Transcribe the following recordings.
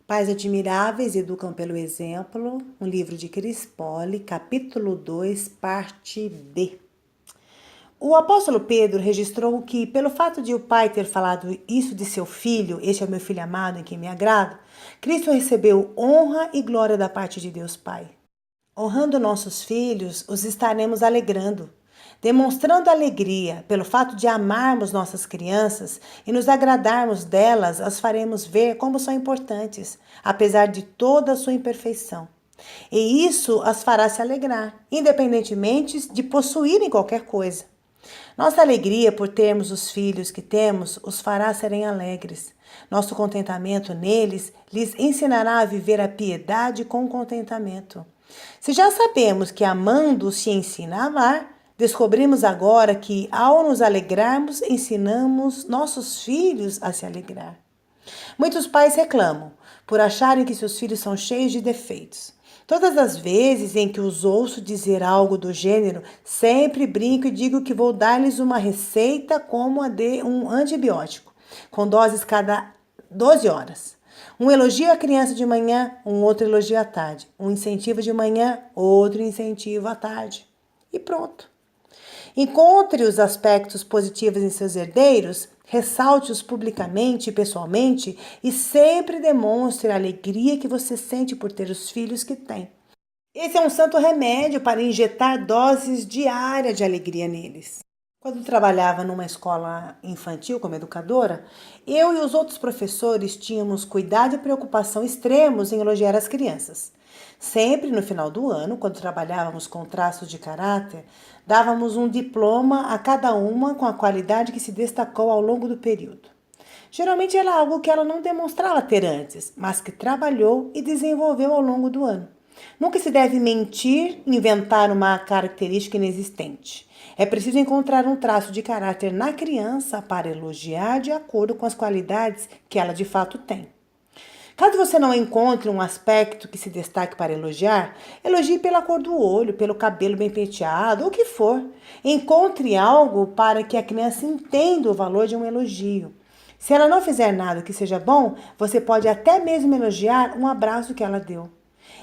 Pais admiráveis educam pelo exemplo. Um livro de Chris Poli, capítulo 2, parte B. O apóstolo Pedro registrou que, pelo fato de o pai ter falado isso de seu filho, este é o meu filho amado em quem me agrado, Cristo recebeu honra e glória da parte de Deus Pai. Honrando nossos filhos, os estaremos alegrando, demonstrando alegria pelo fato de amarmos nossas crianças e nos agradarmos delas, as faremos ver como são importantes, apesar de toda a sua imperfeição. E isso as fará se alegrar, independentemente de possuírem qualquer coisa. Nossa alegria por termos os filhos que temos os fará serem alegres. Nosso contentamento neles lhes ensinará a viver a piedade com contentamento. Se já sabemos que amando se ensina a amar, descobrimos agora que, ao nos alegrarmos, ensinamos nossos filhos a se alegrar. Muitos pais reclamam por acharem que seus filhos são cheios de defeitos. Todas as vezes em que os ouço dizer algo do gênero, sempre brinco e digo que vou dar-lhes uma receita como a de um antibiótico, com doses cada 12 horas. Um elogio à criança de manhã, um outro elogio à tarde. Um incentivo de manhã, outro incentivo à tarde. E pronto. Encontre os aspectos positivos em seus herdeiros, ressalte-os publicamente e pessoalmente e sempre demonstre a alegria que você sente por ter os filhos que tem. Esse é um santo remédio para injetar doses diárias de alegria neles. Quando trabalhava numa escola infantil como educadora, eu e os outros professores tínhamos cuidado e preocupação extremos em elogiar as crianças. Sempre no final do ano, quando trabalhávamos com traços de caráter, dávamos um diploma a cada uma com a qualidade que se destacou ao longo do período. Geralmente era algo que ela não demonstrava ter antes, mas que trabalhou e desenvolveu ao longo do ano. Nunca se deve mentir, inventar uma característica inexistente. É preciso encontrar um traço de caráter na criança para elogiar de acordo com as qualidades que ela de fato tem. Caso você não encontre um aspecto que se destaque para elogiar, elogie pela cor do olho, pelo cabelo bem penteado, ou o que for. Encontre algo para que a criança entenda o valor de um elogio. Se ela não fizer nada que seja bom, você pode até mesmo elogiar um abraço que ela deu.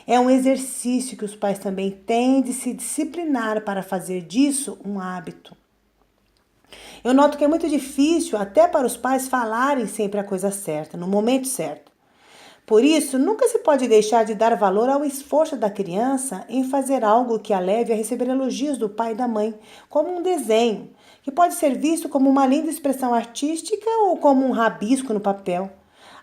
É um exercício que os pais também têm de se disciplinar para fazer disso um hábito. Eu noto que é muito difícil até para os pais falarem sempre a coisa certa, no momento certo. Por isso, nunca se pode deixar de dar valor ao esforço da criança em fazer algo que a leve a receber elogios do pai e da mãe, como um desenho, que pode ser visto como uma linda expressão artística ou como um rabisco no papel.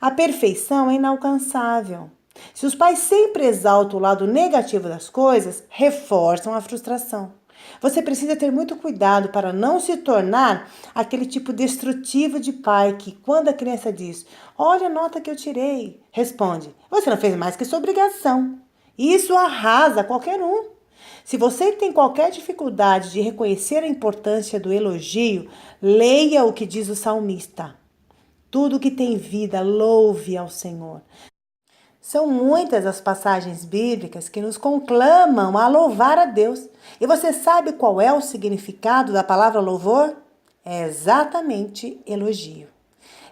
A perfeição é inalcançável. Se os pais sempre exaltam o lado negativo das coisas, reforçam a frustração. Você precisa ter muito cuidado para não se tornar aquele tipo destrutivo de pai que, quando a criança diz, olha a nota que eu tirei, responde, você não fez mais que sua obrigação. Isso arrasa qualquer um. Se você tem qualquer dificuldade de reconhecer a importância do elogio, leia o que diz o salmista. Tudo que tem vida, louve ao Senhor. São muitas as passagens bíblicas que nos conclamam a louvar a Deus. E você sabe qual é o significado da palavra louvor? É exatamente elogio.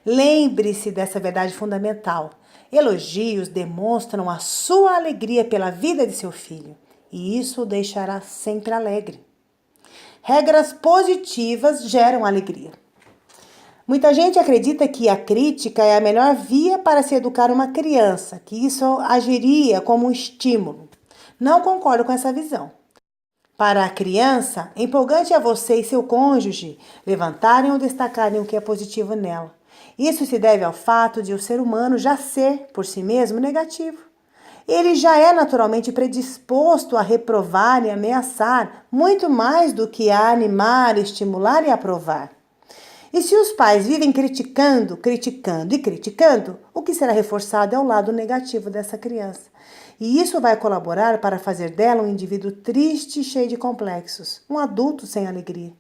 Lembre-se dessa verdade fundamental. Elogios demonstram a sua alegria pela vida de seu filho. E isso o deixará sempre alegre. Regras positivas geram alegria. Muita gente acredita que a crítica é a melhor via para se educar uma criança, que isso agiria como um estímulo. Não concordo com essa visão. Para a criança, empolgante é você e seu cônjuge levantarem ou destacarem o que é positivo nela. Isso se deve ao fato de o ser humano já ser, por si mesmo, negativo. Ele já é naturalmente predisposto a reprovar e ameaçar, muito mais do que a animar, estimular e aprovar. E se os pais vivem criticando, criticando e criticando, o que será reforçado é o lado negativo dessa criança. E isso vai colaborar para fazer dela um indivíduo triste e cheio de complexos, um adulto sem alegria.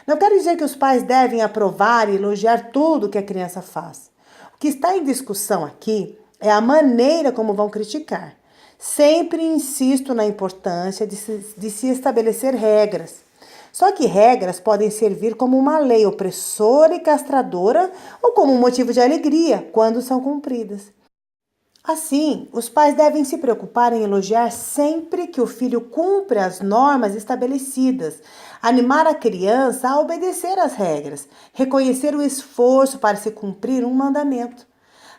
Não quero dizer que os pais devem aprovar e elogiar tudo que a criança faz. O que está em discussão aqui é a maneira como vão criticar. Sempre insisto na importância de se estabelecer regras. Só que regras podem servir como uma lei opressora e castradora ou como um motivo de alegria quando são cumpridas. Assim, os pais devem se preocupar em elogiar sempre que o filho cumpre as normas estabelecidas, animar a criança a obedecer às regras, reconhecer o esforço para se cumprir um mandamento.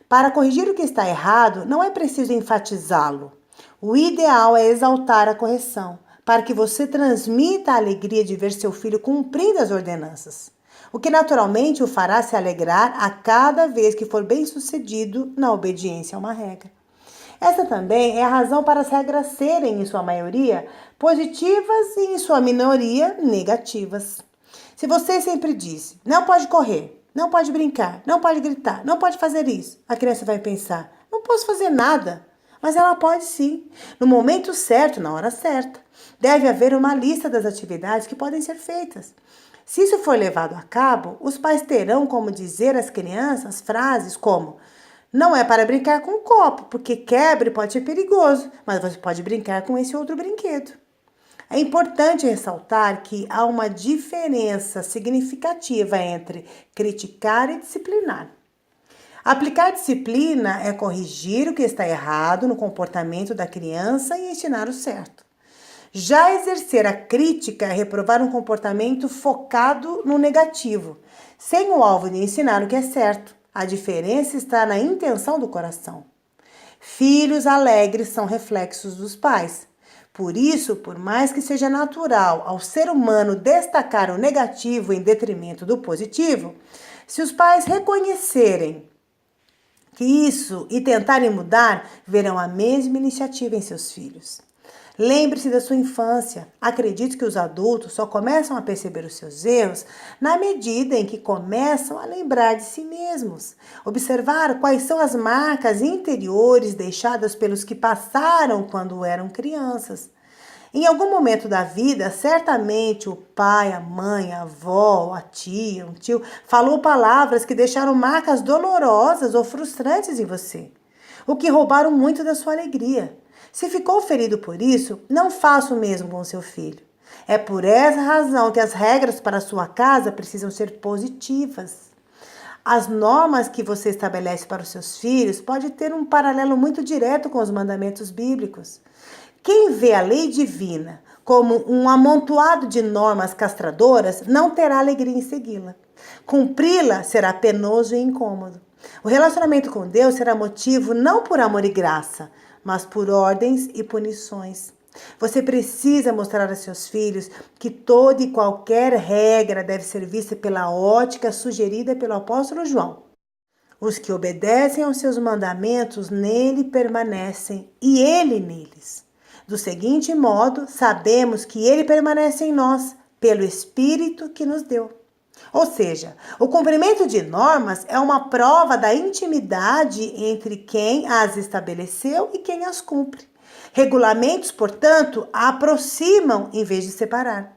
Para corrigir o que está errado, não é preciso enfatizá-lo. O ideal é exaltar a correção, para que você transmita a alegria de ver seu filho cumprindo as ordenanças, o que naturalmente o fará se alegrar a cada vez que for bem-sucedido na obediência a uma regra. Essa também é a razão para as regras serem, em sua maioria, positivas e, em sua minoria, negativas. Se você sempre diz, não pode correr, não pode brincar, não pode gritar, não pode fazer isso, a criança vai pensar, não posso fazer nada. Mas ela pode sim, no momento certo, na hora certa. Deve haver uma lista das atividades que podem ser feitas. Se isso for levado a cabo, os pais terão como dizer às crianças frases como: não é para brincar com o copo, porque quebra e pode ser perigoso, mas você pode brincar com esse outro brinquedo. É importante ressaltar que há uma diferença significativa entre criticar e disciplinar. Aplicar disciplina é corrigir o que está errado no comportamento da criança e ensinar o certo. Já exercer a crítica é reprovar um comportamento focado no negativo, sem o alvo de ensinar o que é certo. A diferença está na intenção do coração. Filhos alegres são reflexos dos pais. Por isso, por mais que seja natural ao ser humano destacar o negativo em detrimento do positivo, se os pais reconhecerem isso e tentarem mudar, verão a mesma iniciativa em seus filhos. Lembre-se da sua infância. Acredite que os adultos só começam a perceber os seus erros na medida em que começam a lembrar de si mesmos. Observar quais são as marcas interiores deixadas pelos que passaram quando eram crianças. Em algum momento da vida, certamente o pai, a mãe, a avó, a tia, um tio, falou palavras que deixaram marcas dolorosas ou frustrantes em você, o que roubaram muito da sua alegria. Se ficou ferido por isso, não faça o mesmo com seu filho. É por essa razão que as regras para a sua casa precisam ser positivas. As normas que você estabelece para os seus filhos pode ter um paralelo muito direto com os mandamentos bíblicos. Quem vê a lei divina como um amontoado de normas castradoras não terá alegria em segui-la. Cumpri-la será penoso e incômodo. O relacionamento com Deus será motivo não por amor e graça, mas por ordens e punições. Você precisa mostrar a seus filhos que toda e qualquer regra deve ser vista pela ótica sugerida pelo apóstolo João. Os que obedecem aos seus mandamentos nele permanecem e ele neles. Do seguinte modo, sabemos que ele permanece em nós pelo Espírito que nos deu. Ou seja, o cumprimento de normas é uma prova da intimidade entre quem as estabeleceu e quem as cumpre. Regulamentos, portanto, aproximam em vez de separar.